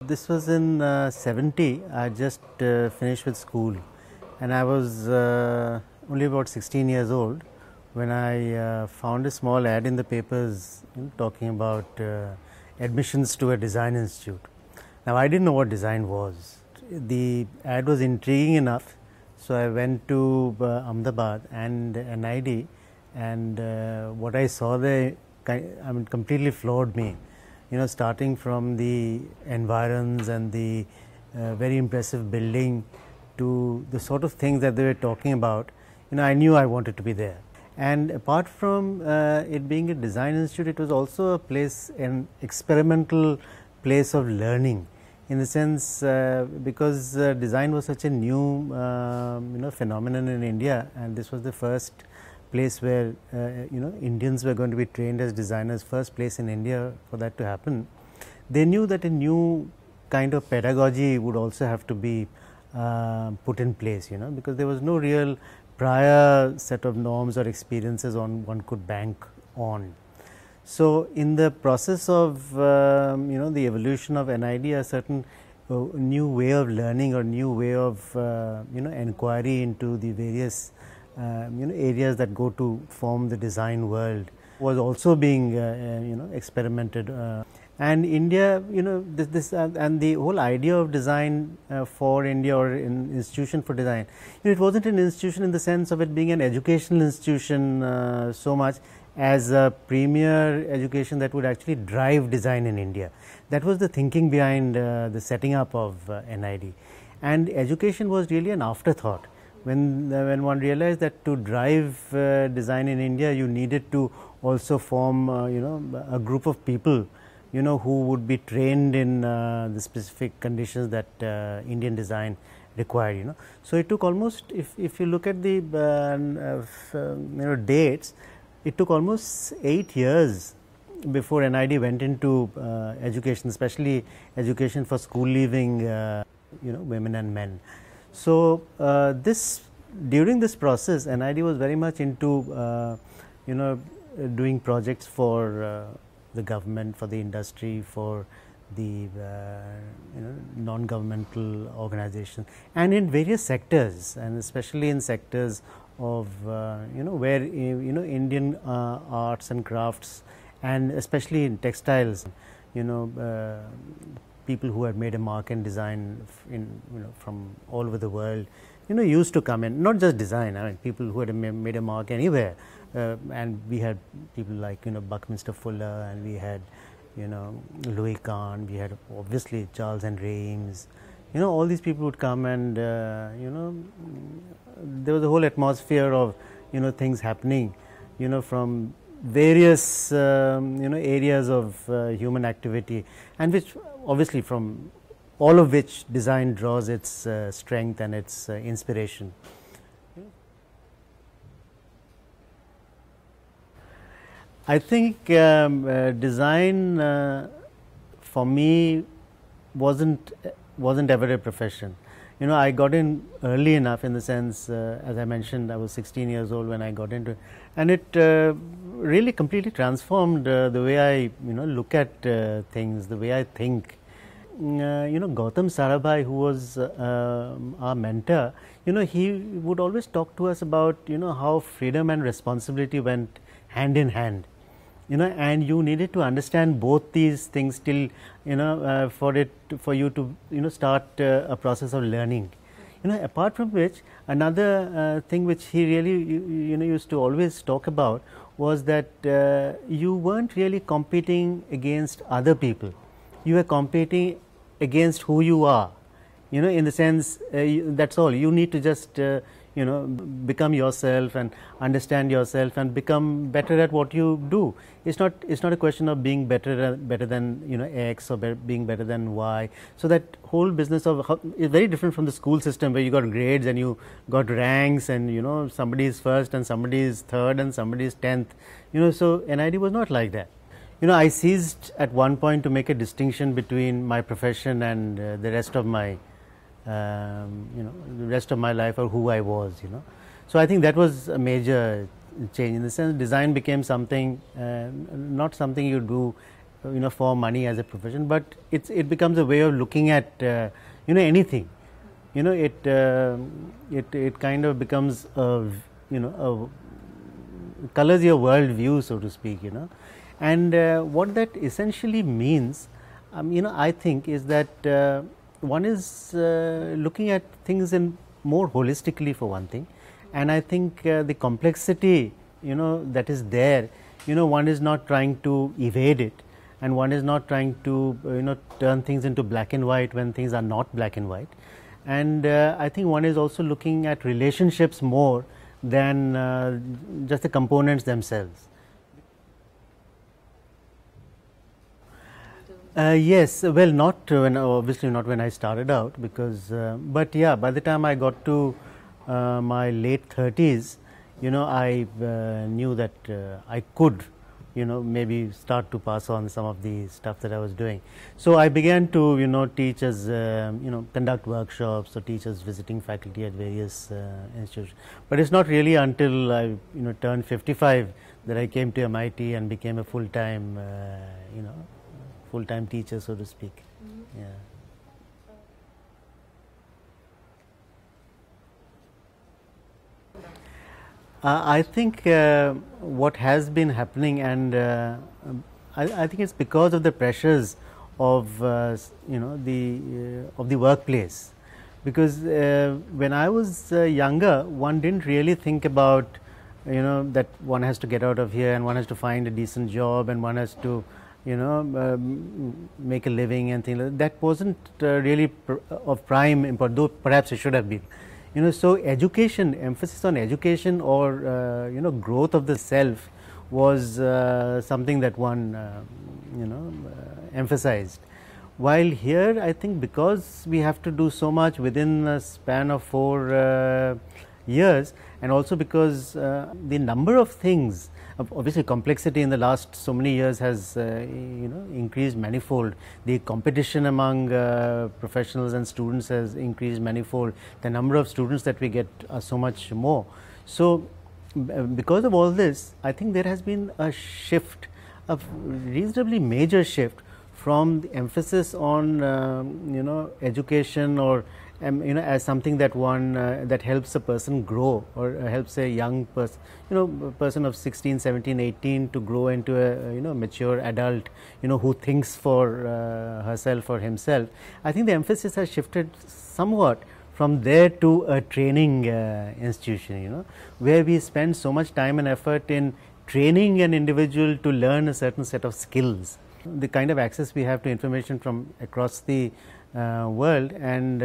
This was in 70. I just finished with school, and I was only about 16 years old when I found a small ad in the papers talking about admissions to a design institute. Now, I didn't know what design was. The ad was intriguing enough, so I went to Ahmedabad and NID, and what I saw there, completely floored me. Starting from the environs and the very impressive building to the sort of things that they were talking about, I knew I wanted to be there. And apart from it being a design institute, it was also a place, an experimental place of learning, in the sense because design was such a new phenomenon in India, and this was the first place where Indians were going to be trained as designers, first place in India for that to happen. They knew that a new kind of pedagogy would also have to be put in place, because there was no real prior set of norms or experiences one could bank on. So, in the process of the evolution of NID, a certain new way of learning or new way of inquiry into the various areas that go to form the design world was also being experimented. And India, this and the whole idea of design for India, or an institution for design, it wasn't an institution in the sense of it being an educational institution so much as a premier education that would actually drive design in India. That was the thinking behind the setting up of NID, and education was really an afterthought. When one realized that to drive design in India, you needed to also form a group of people who would be trained in the specific conditions that Indian design required. So it took almost, if you look at the dates, it took almost 8 years before NID went into education, especially education for school leaving women and men. So, during this process, NID was very much into doing projects for the government, for the industry, for the non-governmental organizations, and in various sectors, and especially in sectors of where Indian arts and crafts, and especially in textiles, people who had made a mark in design from all over the world, used to come in, not just design, people who had made a mark anywhere, and we had people like Buckminster Fuller, and we had Louis Kahn, we had obviously Charles and Reims, all these people would come, and there was a whole atmosphere of things happening from various areas of human activity, and which obviously from all of which design draws its strength and its inspiration. I think design for me wasn't ever a profession. I got in early enough, in the sense, as I mentioned, I was 16 years old when I got into it, and it really completely transformed the way I look at things, the way I think. Gautam Sarabhai, who was our mentor, he would always talk to us about how freedom and responsibility went hand in hand. And you needed to understand both these things till for you to start a process of learning. Apart from which, another thing which he really used to always talk about was that you weren't really competing against other people. You were competing against who you are. In the sense, that's all. You need to just become yourself and understand yourself and become better at what you do. It's not a question of being better than X or being better than Y. So that whole business of is very different from the school system, where you got grades and you got ranks, and somebody is first and somebody is third and somebody is 10th. So NID was not like that. I ceased at one point to make a distinction between my profession and the rest of my life, or who I was. So I think that was a major change, in the sense design became something, not something you do for money as a profession, but it becomes a way of looking at anything. It kind of becomes colors your world view, so to speak. And what that essentially means, I think, is that one is looking at things in more holistically, for one thing, and I think the complexity that is there, one is not trying to evade it, and one is not trying to turn things into black and white when things are not black and white. And I think one is also looking at relationships more than just the components themselves. Yes, well, obviously not when I started out, because but yeah, by the time I got to my late 30s, I knew that I could maybe start to pass on some of the stuff that I was doing. So I began to teach as conduct workshops or teach as visiting faculty at various institutions. But it's not really until I turned 55 that I came to MIT and became a full-time full-time teacher, so to speak. Mm-hmm. Yeah. I think what has been happening, and I think it's because of the pressures of of the workplace. Because when I was younger, one didn't really think about that one has to get out of here and one has to find a decent job and one has to make a living and things like that. That wasn't really of prime importance, though perhaps it should have been. So education, emphasis on education or growth of the self was something that one emphasized. While here, I think because we have to do so much within a span of 4 years, and also because the number of things, obviously complexity in the last so many years has increased manifold. The competition among professionals and students has increased manifold. The number of students that we get are so much more. So because of all this, I think there has been a shift, a reasonably major shift from the emphasis on education or as something that one that helps a person grow or helps a young person, person of 16, 17, 18 to grow into a mature adult, who thinks for herself or himself. I think the emphasis has shifted somewhat from there to a training institution, where we spend so much time and effort in training an individual to learn a certain set of skills. The kind of access we have to information from across the world, and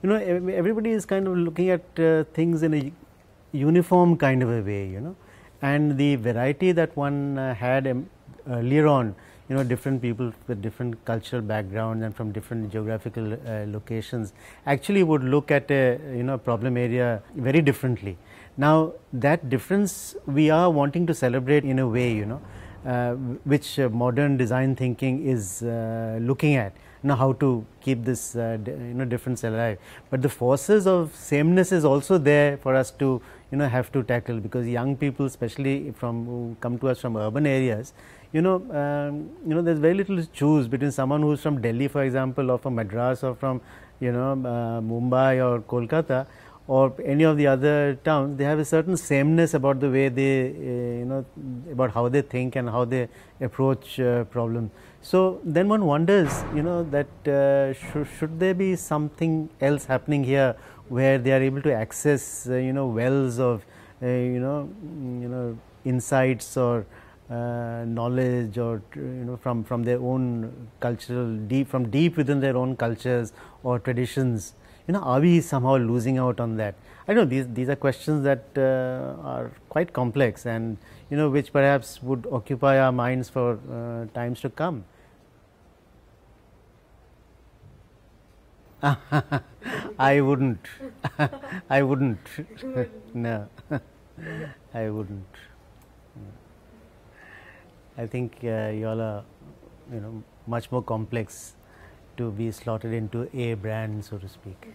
everybody is kind of looking at things in a uniform kind of a way, and the variety that one had earlier on, different people with different cultural backgrounds and from different geographical locations actually would look at a problem area very differently. Now that difference we are wanting to celebrate in a way, which modern design thinking is looking at, how to keep this difference alive. But the forces of sameness is also there for us to have to tackle, because young people, especially who come to us from urban areas, there's very little to choose between someone who's from Delhi, for example, or from Madras, or from Mumbai or Kolkata, or any of the other towns. They have a certain sameness about the way they about how they think and how they approach problems. So then one wonders that should there be something else happening here where they are able to access wells of insights or knowledge, or from their own cultural from deep within their own cultures or traditions. Are we somehow losing out on that? I know these are questions that are quite complex, and which perhaps would occupy our minds for times to come. I wouldn't. I wouldn't. No, I wouldn't. I think you all are, much more complex to be slotted into a brand, so to speak.